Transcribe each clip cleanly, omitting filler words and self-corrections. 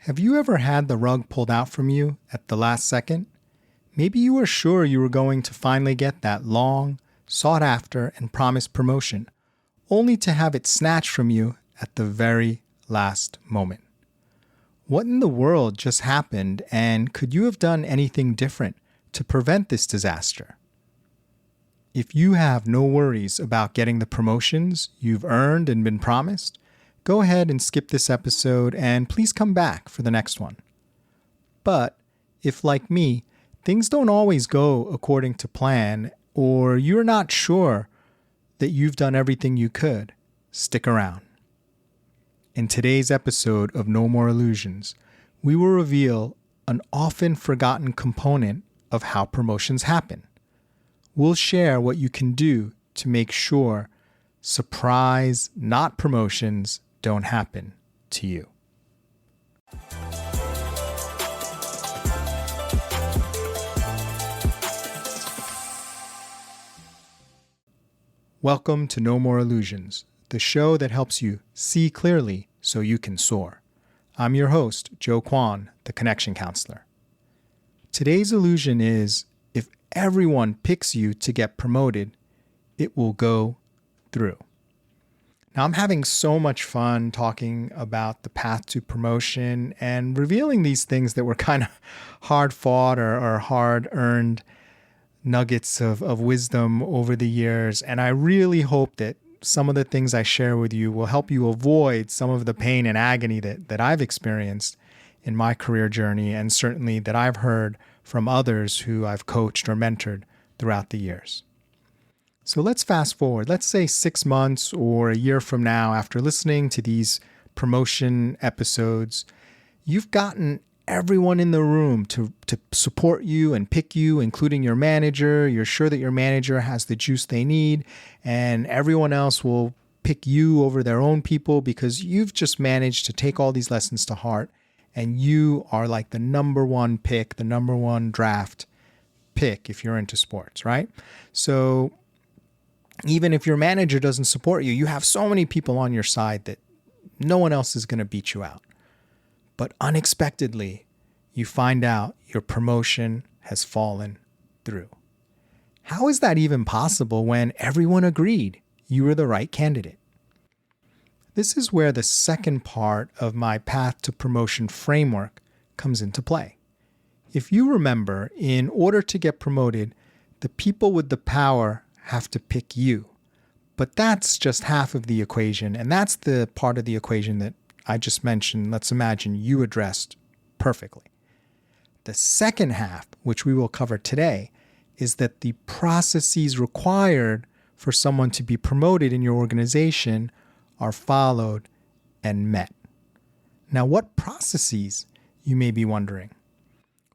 Have you ever had the rug pulled out from you at the last second? Maybe you were sure you were going to finally get that long, sought-after, and promised promotion, only to have it snatched from you at the very last moment. What in the world just happened, and could you have done anything different to prevent this disaster? If you have no worries about getting the promotions you've earned and been promised, go ahead and skip this episode and please come back for the next one. But if, like me, things don't always go according to plan, or you're not sure that you've done everything you could, stick around. In today's episode of No More Illusions, we will reveal an often forgotten component of how promotions happen. We'll share what you can do to make sure surprise, not promotions, don't happen to you. Welcome to No More Illusions, the show that helps you see clearly so you can soar. I'm your host, Joe Kwon, the Connection Counselor. Today's illusion is, if everyone picks you to get promoted, it will go through. Now, I'm having so much fun talking about the path to promotion and revealing these things that were kind of hard-fought or hard-earned nuggets of wisdom over the years. And I really hope that some of the things I share with you will help you avoid some of the pain and agony that I've experienced in my career journey, and certainly that I've heard from others who I've coached or mentored throughout the years. So let's fast forward. Let's say 6 months or a year from now, after listening to these promotion episodes, you've gotten everyone in the room to support you and pick you, including your manager. You're sure that your manager has the juice they need, and everyone else will pick you over their own people because you've just managed to take all these lessons to heart, and you are like the number one pick, the number one draft pick if you're into sports, right? So even if your manager doesn't support you, you have so many people on your side that no one else is going to beat you out. But unexpectedly, you find out your promotion has fallen through. How is that even possible when everyone agreed you were the right candidate? This is where the second part of my path to promotion framework comes into play. If you remember, in order to get promoted, the people with the power have to pick you. But that's just half of the equation, and that's the part of the equation that I just mentioned, let's imagine you addressed perfectly. The second half, which we will cover today, is that the processes required for someone to be promoted in your organization are followed and met. Now, what processes, you may be wondering?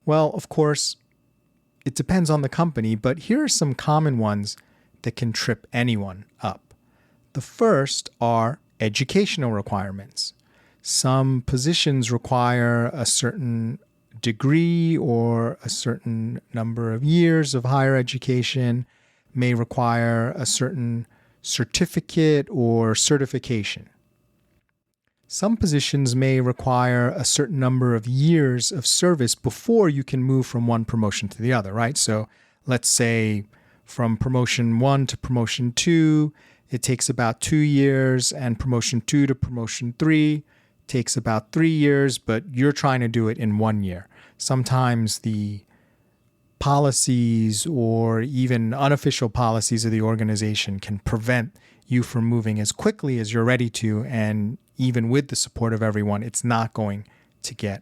Well, of course, it depends on the company, but here are some common ones that can trip anyone up. The first are educational requirements. Some positions require a certain degree or a certain number of years of higher education, may require a certain certificate or certification. Some positions may require a certain number of years of service before you can move from one promotion to the other, right? So let's say from promotion 1 to promotion 2, it takes about 2 years, and promotion 2 to promotion 3 takes about 3 years, but you're trying to do it in 1 year. Sometimes the policies or even unofficial policies of the organization can prevent you from moving as quickly as you're ready to, and even with the support of everyone, it's not going to get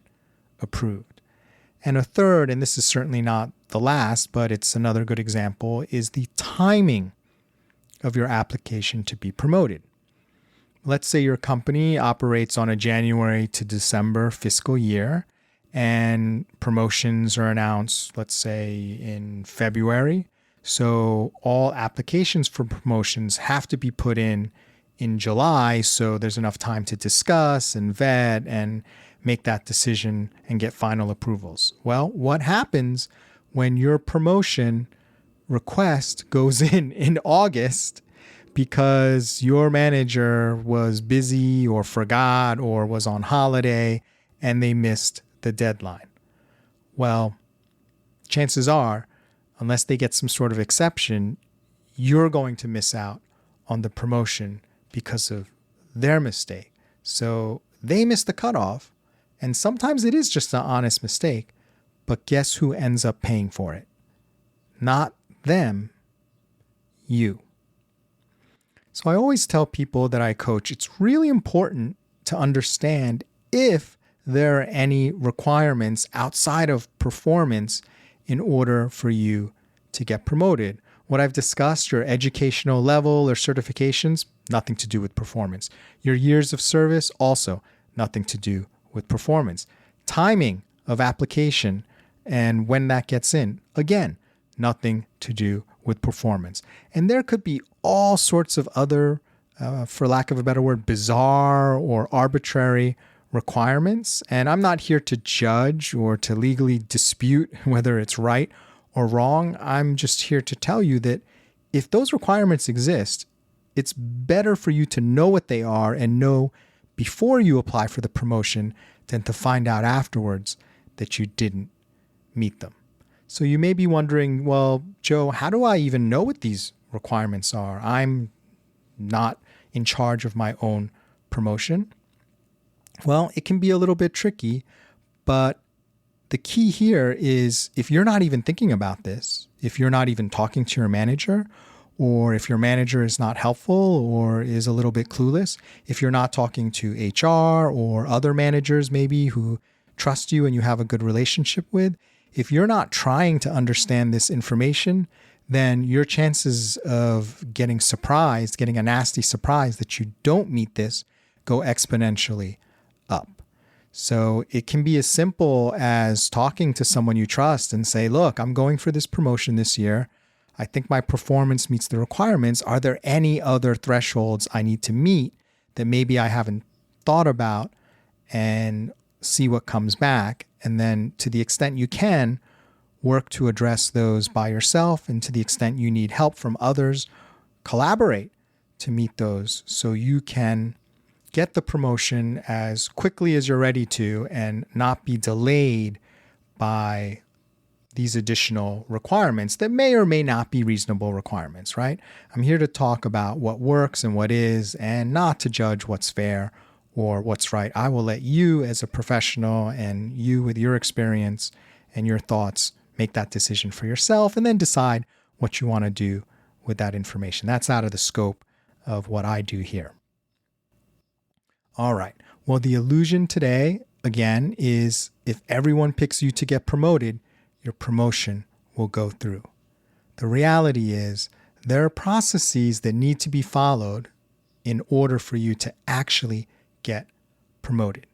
approved. And a third, and this is certainly not the last, but it's another good example, is the timing of your application to be promoted. Let's say your company operates on a January to December fiscal year, and promotions are announced, let's say, in February. So all applications for promotions have to be put in July, so there's enough time to discuss and vet and make that decision and get final approvals. Well, what happens when your promotion request goes in August because your manager was busy or forgot or was on holiday and they missed the deadline. Well, chances are, unless they get some sort of exception, you're going to miss out on the promotion because of their mistake. So they missed the cutoff, and sometimes it is just an honest mistake, but guess who ends up paying for it? Not them, you. So I always tell people that I coach, it's really important to understand if there are any requirements outside of performance in order for you to get promoted. What I've discussed, your educational level or certifications, nothing to do with performance. Your years of service, also nothing to do with performance. Timing of application and when that gets in, again, nothing to do with performance. And there could be all sorts of other, for lack of a better word, bizarre or arbitrary requirements. And I'm not here to judge or to legally dispute whether it's right or wrong. I'm just here to tell you that if those requirements exist, it's better for you to know what they are and know before you apply for the promotion than to find out afterwards that you didn't meet them. So you may be wondering, well, Joe, how do I even know what these requirements are? I'm not in charge of my own promotion. Well, it can be a little bit tricky, but the key here is if you're not even thinking about this, if you're not even talking to your manager, or if your manager is not helpful or is a little bit clueless, if you're not talking to HR or other managers maybe who trust you and you have a good relationship with, if you're not trying to understand this information, then your chances of getting surprised, getting a nasty surprise that you don't meet this, go exponentially up. So it can be as simple as talking to someone you trust and say, look, I'm going for this promotion this year. I think my performance meets the requirements. Are there any other thresholds I need to meet that maybe I haven't thought about, and see what comes back? And then to the extent you can, work to address those by yourself. And to the extent you need help from others, collaborate to meet those so you can get the promotion as quickly as you're ready to and not be delayed by these additional requirements that may or may not be reasonable requirements, right? I'm here to talk about what works and what is, and not to judge what's fair or what's right. I will let you as a professional and you with your experience and your thoughts make that decision for yourself and then decide what you want to do with that information. That's out of the scope of what I do here. All right. Well, the illusion today, again, is if everyone picks you to get promoted, your promotion will go through. The reality is there are processes that need to be followed in order for you to actually get promoted.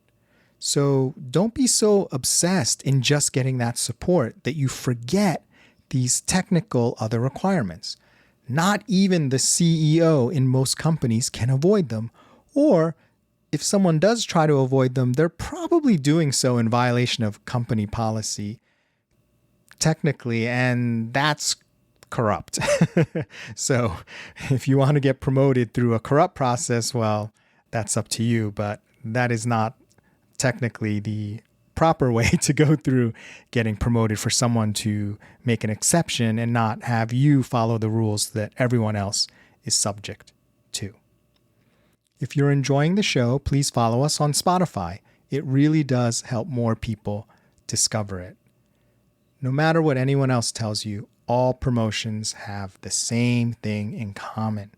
So don't be so obsessed in just getting that support that you forget these technical other requirements. Not even the CEO in most companies can avoid them, or if someone does try to avoid them, they're probably doing so in violation of company policy technically, and that's corrupt. So if you want to get promoted through a corrupt process, well, that's up to you, but that is not technically the proper way to go through getting promoted, for someone to make an exception and not have you follow the rules that everyone else is subject to. If you're enjoying the show, please follow us on Spotify. It really does help more people discover it. No matter what anyone else tells you, all promotions have the same thing in common.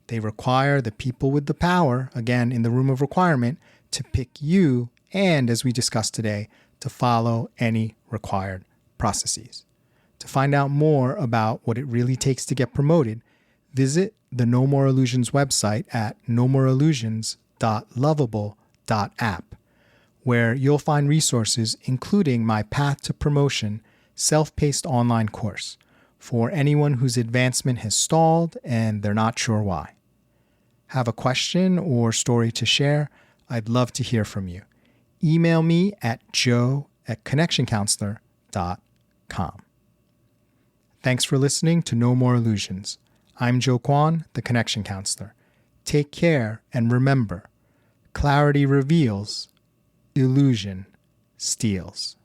They require the people with the power, again, in the room of requirement, to pick you and, as we discussed today, to follow any required processes. To find out more about what it really takes to get promoted, visit the No More Illusions website at nomoreillusions.lovable.app, where you'll find resources including my Path to Promotion self-paced online course for anyone whose advancement has stalled and they're not sure why. Have a question or story to share? I'd love to hear from you. Email me at joe@connectioncounselor.com. Thanks for listening to No More Illusions. I'm Joe Kwon, the Connection Counselor. Take care, and remember, clarity reveals, illusion steals.